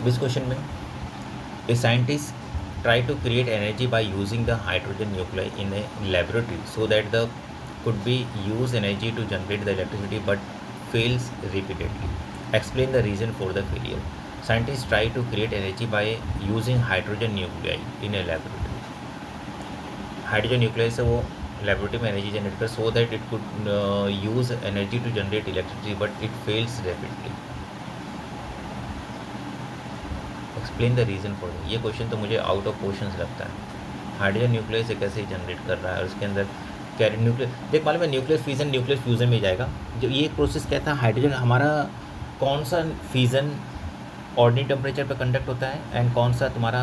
Which question में? A scientist try to create energy by using the hydrogen nuclei in a laboratory so that the could be use energy to generate the electricity but fails repeatedly. Explain the reason for the failure. Scientists try to create energy by using hydrogen nuclei in a laboratory. Hydrogen nucleus से वो laboratory में energy generate कर so that it could use energy to generate electricity but it fails rapidly. Explain the reason for. ये question तो मुझे out of question लगता है. Hydrogen nucleus से कैसे जनरेट कर रहा है और उसके अंदर कैरियर न्यूक्लियस देख मालूम है. न्यूक्लियस फ्यूजन में जाएगा. जो ये प्रोसेस क्या था, हाइड्रोजन हमारा कौन सा फ्यूजन ऑर्डिनरी टेम्परेचर पे कंडक्ट होता है एंड कौन सा तुम्हारा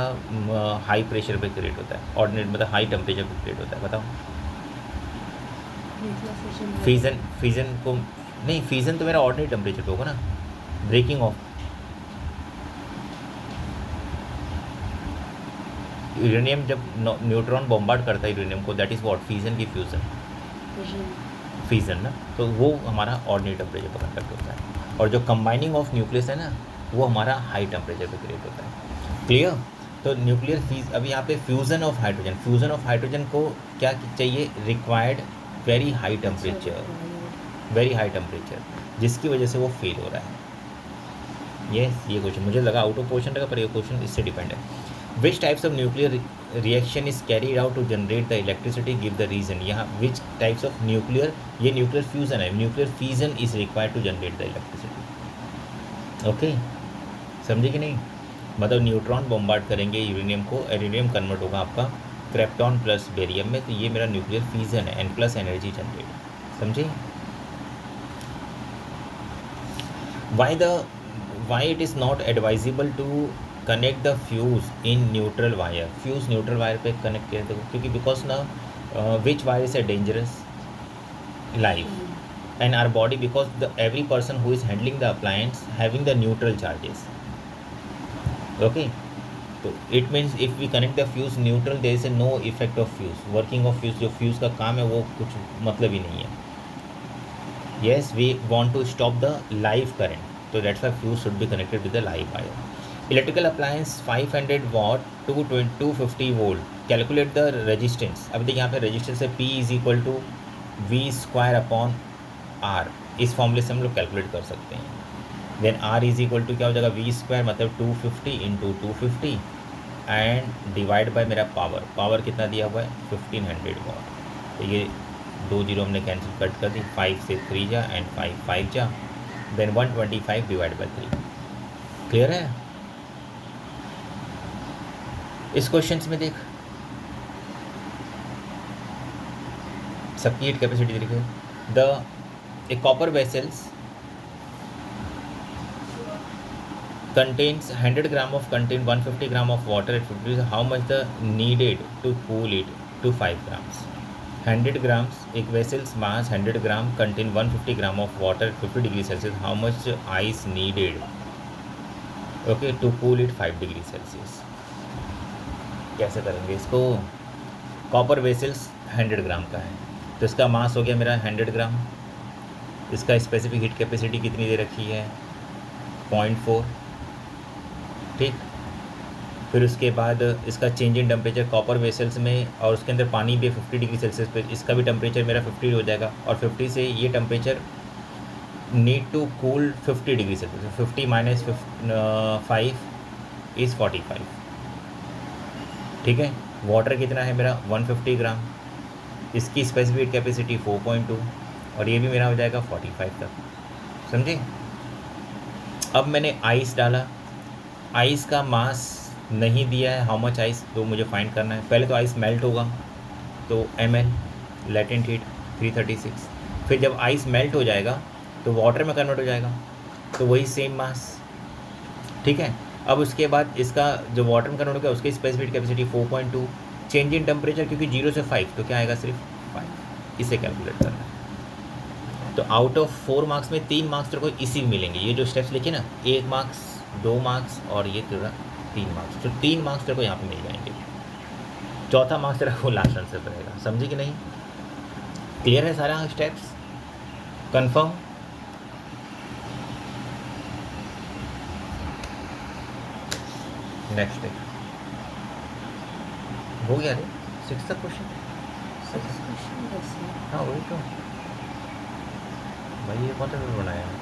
हाई प्रेशर पे क्रिएट होता है. ऑर्डिनरी मतलब हाई टेम्परेचर पे क्रिएट होता है. बताओ. फ्यूजन को नहीं, फ्यूजन तो मेरा ऑर्डिनरी टेम्परेचर पे होगा ना. ब्रेकिंग ऑफ यूरेनियम जब न्यूट्रॉन बॉम्बार्ड करता है यूरेनियम को, दैट इज़ व्हाट फ्यूजन की फ्यूजन ना. तो वो हमारा ऑर्डिनरी टेम्परेचर पर कंडक्ट होता है और जो कंबाइनिंग ऑफ न्यूक्लियस है ना वो हमारा हाई टेम्परेचर पे क्रिएट होता है. क्लियर. तो न्यूक्लियर फ्यूज अभी यहाँ पे फ्यूज़न ऑफ हाइड्रोजन को क्या चाहिए, रिक्वायर्ड वेरी हाई टेम्परेचर जिसकी वजह से वो फेल हो रहा है. ये क्वेश्चन मुझे लगा आउट ऑफ क्वेश्चन लगा पर ये क्वेश्चन इससे डिपेंड है. Which types of nuclear reaction is carried out to generate the electricity, give the reason. यहाँ विच टाइप्स ऑफ न्यूक्लियर, ये न्यूक्लियर फ्यूजन है. Nuclear fusion is required to generate the electricity. Okay, समझे कि नहीं. मतलब neutron bombard करेंगे uranium को, uranium convert होगा आपका क्रेप्टॉन प्लस बेरियम में, तो ये मेरा न्यूक्लियर फ्यूजन है एंड प्लस एनर्जी जनरेट. समझे. Why it is not advisable to connect the fuse in neutral wire. Fuse neutral wire पे कनेक्ट किया था क्योंकि बिकॉज ना which wire is a dangerous life and our body, because every person who is handling the appliance having the neutral charges. Okay, so it means if we connect the fuse neutral, there is a no effect of fuse, working of fuse. जो fuse का काम है वो कुछ मतलब ही नहीं है. Yes, we want to stop the live current, so that's why fuse should be connected with the live wire. Electrical appliance 500 watt to 250 volt. Calculate the resistance. अब देखिए यहाँ पे resistance है P is equal to V square upon R. इस फॉर्मूले से हम लोग कैलकुलेट कर सकते हैं. Then R is equal to क्या हो जाएगा, वी स्क्वायर मतलब 250 इंटू 250 एंड डिवाइड बाय मेरा पावर कितना दिया हुआ है 1500 वाट. तो ये 2 जीरो हमने कैंसिल कट कर दी. 5 से 3 जा एंड 5 जा, देन 125 डिवाइड बाय 3. क्लियर है. इस क्वेश्चन में देख सबकी हीट कैपेसिटी देखिए. The A copper vessels contains 100 gram of contain 150 gram of water at 50 degrees. How much the needed to cool it to 5 grams? 100 grams एक vessels mass 100 gram contain 150 gram of water at 50 degrees Celsius. How much ice needed? Okay, to cool it 5 degrees Celsius. कैसे करेंगे इसको. Copper vessels 100 ग्राम का है तो इसका मास हो गया मेरा 100 ग्राम. इसका स्पेसिफिक हीट कैपेसिटी कितनी दे रखी है 0.4. ठीक. फिर उसके बाद इसका change in temperature copper vessels में और उसके अंदर पानी भी 50 डिग्री सेल्सियस पे. इसका भी टेम्परेचर मेरा 50 हो जाएगा और 50 से ये temperature need to cool 50 degree Celsius. 50 minus 5 is 45. ठीक है. वाटर कितना है मेरा 150 ग्राम. इसकी स्पेसिफिक कैपेसिटी 4.2 और ये भी मेरा हो जाएगा 45 तक. समझे. अब मैंने आइस डाला. आइस का मास नहीं दिया है, हाउ मच आइस, तो मुझे फाइंड करना है. पहले तो आइस मेल्ट होगा तो ml लेटेंट हीट 336. फिर जब आइस मेल्ट हो जाएगा तो वाटर में कन्वर्ट हो जाएगा तो वही सेम मास. ठीक है. अब उसके बाद इसका जो वाटर में कन्वर्ट होगा उसकी specific capacity 4.2. Change in temperature क्योंकि 0 से 5 तो क्या आएगा सिर्फ 5. इसे कैलकुलेट करना है. तो आउट ऑफ 4 मार्क्स में 3 मार्क्स तेरे को इसी में मिलेंगे. ये जो स्टेप्स लिखे ना 1 मार्क्स 2 मार्क्स और ये तेरा 3 मार्क्स. तो 3 मार्क्स तेरे को यहाँ पे मिल जाएंगे. चौथा मार्क्स तेरा वो लास्ट आंसर रहेगा. समझे कि नहीं. क्लियर है सारा स्टेप्स. कंफर्म. नेक्स्ट है, हो गया रे 6 तक क्वेश्चन। सिक्स क्वेश्चन कैसे? हाँ वही तो भाई, ये कौन सा पेपर बनाया है?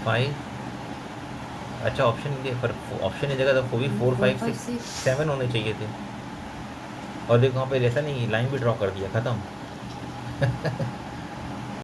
5। अच्छा ऑप्शन दिए, पर ऑप्शन की जगह तो वो भी 4 4 5 5 6 6। 7 होने चाहिए थे। और देखो वहाँ पे ऐसा नहीं, लाइन भी ड्रॉ कर दिया, ख़त्म।